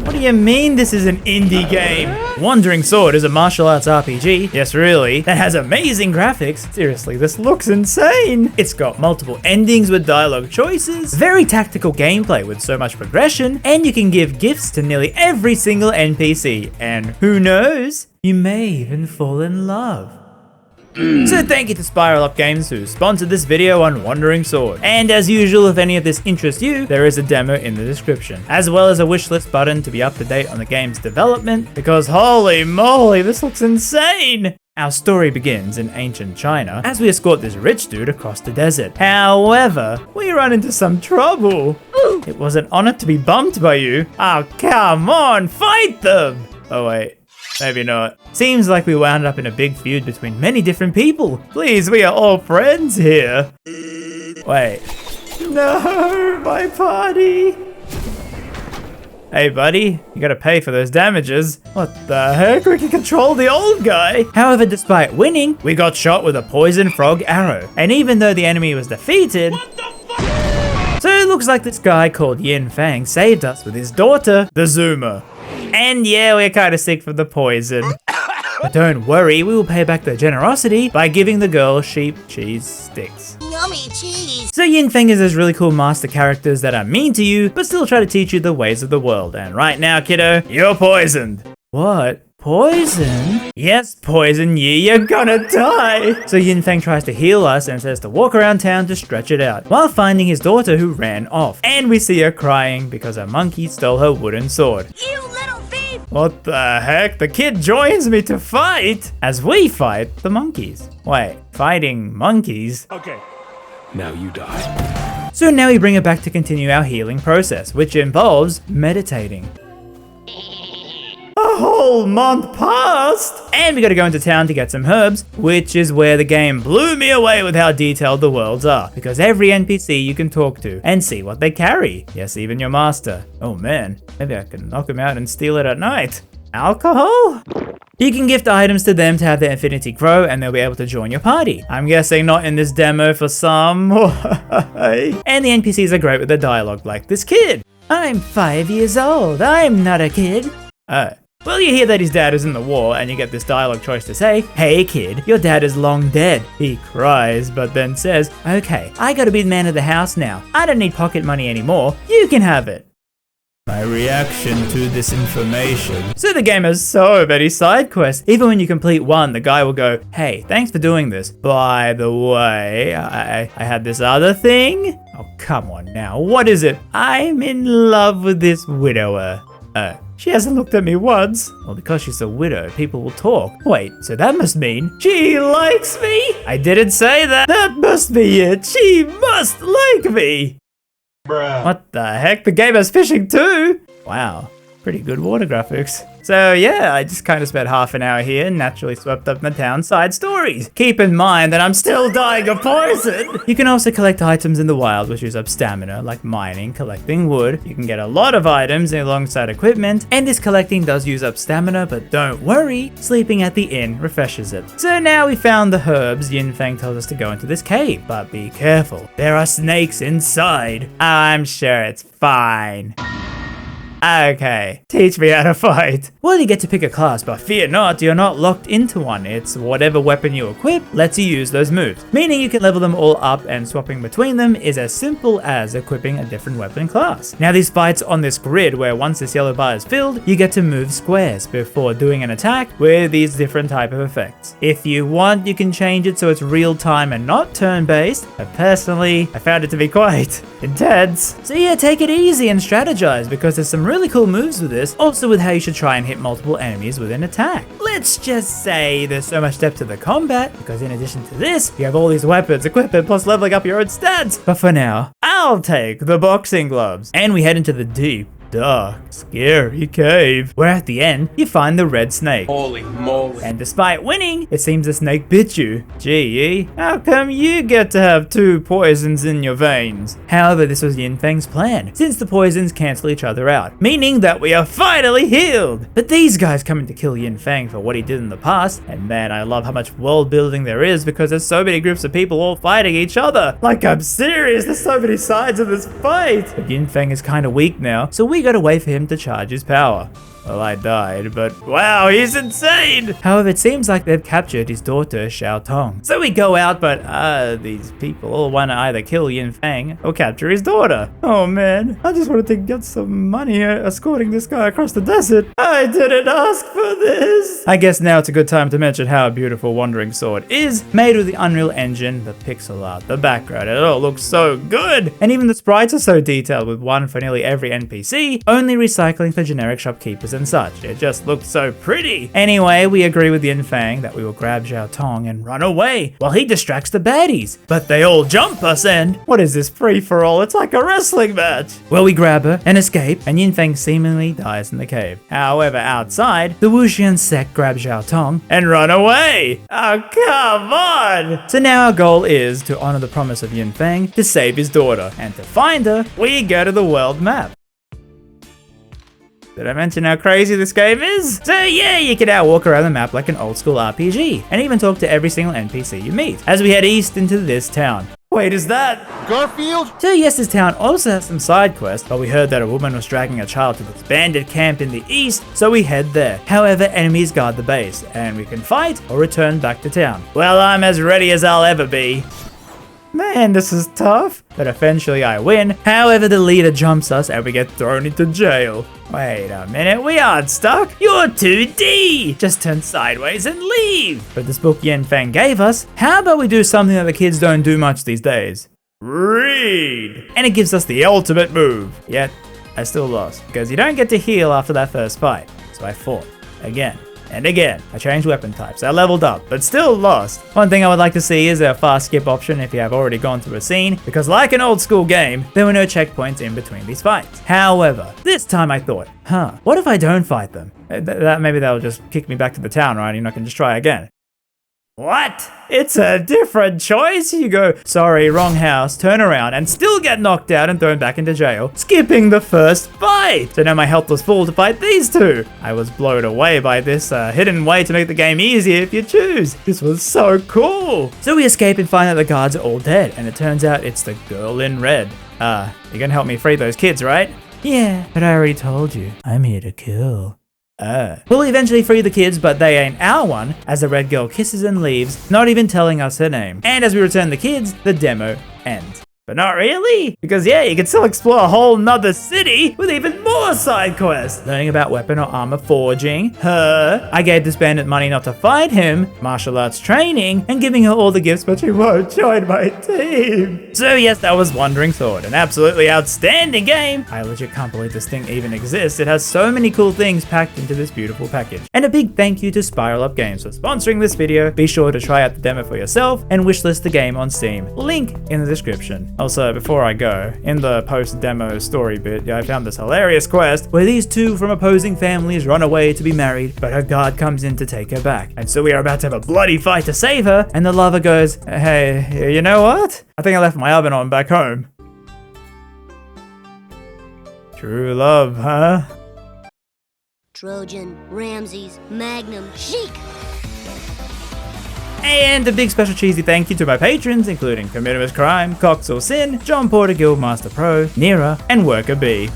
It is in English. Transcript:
What do you mean this is an indie game? Wandering Sword is a martial arts RPG, yes really, that has amazing graphics. Seriously, this looks insane. It's got multiple endings with dialogue choices, very tactical gameplay with so much progression, and you can give gifts to nearly every single NPC, and who knows, you may even fall in love. So thank you to Spiral Up Games who sponsored this video on Wandering Sword. And as usual, if any of this interests you, there is a demo in the description, as well as a wishlist button to be up to date on the game's development, because holy moly, this looks insane! Our story begins in ancient China as we escort this rich dude across the desert. However, we run into some trouble. It was an honor to be bumped by you. Oh, come on, fight them! Oh wait. Maybe not. Seems like we wound up in a big feud between many different people. Please, we are all friends here. Wait. No, my party. Hey buddy, you gotta pay for those damages. What the heck? We can control the old guy. However, despite winning, we got shot with a poison frog arrow. And even though the enemy was defeated, so it looks like this guy called Yin Fang saved us with his daughter, the Zuma. And yeah, we're kind of sick from the poison. But don't worry, we will pay back their generosity by giving the girl sheep cheese sticks. Yummy cheese! So Yin Fang is those really cool master characters that are mean to you, but still try to teach you the ways of the world. And right now, kiddo, you're poisoned. What? Poison? Yes, poison you, you're gonna die! So Yin Fang tries to heal us and says to walk around town to stretch it out, while finding his daughter who ran off. And we see her crying because a monkey stole her wooden sword. You little thief! What the heck? The kid joins me to fight! As we fight the monkeys. Wait, fighting monkeys? Okay, now you die. So now we bring it back to continue our healing process, which involves meditating. A whole month passed! And we gotta go into town to get some herbs, which is where the game blew me away with how detailed the worlds are, because every NPC you can talk to and see what they carry. Yes, even your master. Oh man, maybe I can knock him out and steal it at night. Alcohol? You can gift items to them to have their affinity grow and they'll be able to join your party. I'm guessing not in this demo for some. And the NPCs are great with the dialogue, like this kid. I'm 5 years old, I'm not a kid. Oh. Well, you hear that his dad is in the war, and you get this dialogue choice to say, hey kid, your dad is long dead. He cries, but then says, okay, I gotta be the man of the house now. I don't need pocket money anymore. You can have it. My reaction to this information. So the game has so many side quests. Even when you complete one, the guy will go, hey, thanks for doing this. By the way, I had this other thing. Oh, come on now. What is it? I'm in love with this widower. Oh. She hasn't looked at me once. Well, because she's a widow, people will talk. Wait, so that must mean she likes me? I didn't say that. That must be it. She must like me. Bruh. What the heck? The game has fishing too? Wow, pretty good water graphics. So yeah, I just kind of spent half an hour here and naturally swept up the town side stories. Keep in mind that I'm still dying of poison. You can also collect items in the wild which use up stamina, like mining, collecting wood. You can get a lot of items alongside equipment, and this collecting does use up stamina, but don't worry, sleeping at the inn refreshes it. So now we found the herbs, Yin Fang tells us to go into this cave, but be careful, there are snakes inside. I'm sure it's fine. Okay, teach me how to fight. Well, you get to pick a class, but fear not, you're not locked into one. It's whatever weapon you equip lets you use those moves, meaning you can level them all up, and swapping between them is as simple as equipping a different weapon class. Now these fights on this grid, where once this yellow bar is filled, you get to move squares before doing an attack with these different type of effects. If you want, you can change it so it's real time and not turn-based, but personally, I found it to be quite intense. So yeah, take it easy and strategize, because there's some really cool moves with this, also with how you should try and hit multiple enemies with an attack. Let's just say there's so much depth to the combat, because in addition to this, you have all these weapons, equipment, plus leveling up your own stats. But for now, I'll take the boxing gloves. And we head into the deep, dark, scary cave, where at the end, you find the red snake. Holy moly. And despite winning, it seems the snake bit you. Gee, how come you get to have two poisons in your veins? However, this was Yin Fang's plan, since the poisons cancel each other out, meaning that we are finally healed. But these guys coming to kill Yin Fang for what he did in the past, and man, I love how much world building there is, because there's so many groups of people all fighting each other. Like, I'm serious, there's so many sides of this fight. But Yin Fang is kind of weak now, so we gotta wait for him to charge his power. Well, I died, but wow, he's insane! However, it seems like they've captured his daughter, Xiao Tong. So we go out, but these people all want to either kill Yin Fang or capture his daughter. Oh man, I just wanted to get some money escorting this guy across the desert. I didn't ask for this. I guess now it's a good time to mention how a beautiful Wandering Sword is, made with the Unreal Engine, the pixel art, the background, it all looks so good. And even the sprites are so detailed, with one for nearly every NPC, only recycling for generic shopkeepers and such. It just looks so pretty. Anyway, we agree with Yin Fang that we will grab Xiao Tong and run away while he distracts the baddies. But they all jump us and what is this free-for-all? It's like a wrestling match. Well, we grab her and escape, and Yin Fang seemingly dies in the cave. However, outside, the Wuxian sect grab Xiao Tong and run away. Oh, come on! So now our goal is to honor the promise of Yin Fang to save his daughter, and to find her, we go to the world map. Did I mention how crazy this game is? So yeah, you can now walk around the map like an old school RPG, and even talk to every single NPC you meet, as we head east into this town. Wait, is that Garfield? So yes, this town also has some side quests, but we heard that a woman was dragging a child to this bandit camp in the east, so we head there. However, enemies guard the base, and we can fight or return back to town. Well, I'm as ready as I'll ever be. Man, this is tough, but eventually I win. However, the leader jumps us and we get thrown into jail. Wait a minute, we aren't stuck. You're 2D. Just turn sideways and leave. But this book Yin Fang gave us, how about we do something that the kids don't do much these days? Read. And it gives us the ultimate move. Yet, I still lost, because you don't get to heal after that first fight. So I fought again. And again, I changed weapon types, I leveled up, but still lost. One thing I would like to see is a fast skip option if you have already gone through a scene, because like an old school game, there were no checkpoints in between these fights. However, this time I thought, what if I don't fight them? Maybe they'll just kick me back to the town, right? And I can just try again. What? It's a different choice. You go, sorry, wrong house, turn around, and still get knocked out and thrown back into jail, skipping the first fight. So now my health was full to fight these two. I was blown away by this hidden way to make the game easier if you choose. This was so cool. So we escape and find that the guards are all dead, and it turns out it's the girl in red. You're gonna help me free those kids, right? Yeah, but I already told you, I'm here to kill. We'll eventually free the kids, but they ain't our one, as the red girl kisses and leaves, not even telling us her name. And as we return the kids, the demo ends. But not really, because yeah, you can still explore a whole nother city with even more side quests. Learning about weapon or armor forging, I gave this bandit money not to fight him, martial arts training, and giving her all the gifts, but she won't join my team. So yes, that was Wandering Sword, an absolutely outstanding game. I legit can't believe this thing even exists. It has so many cool things packed into this beautiful package. And a big thank you to Spiral Up Games for sponsoring this video. Be sure to try out the demo for yourself and wishlist the game on Steam. Link in the description. Also, before I go, in the post-demo story bit, I found this hilarious quest where these two from opposing families run away to be married, but her guard comes in to take her back. And so we are about to have a bloody fight to save her, and the lover goes, hey, you know what? I think I left my oven on back home. True love, huh? Trojan, RamZaes, Magnum, Chic. And a big special cheesy thank you to my patrons, including Committimus Crime, Coxel Sin, John Porter Guildmaster Pro, Nira, and Worker B.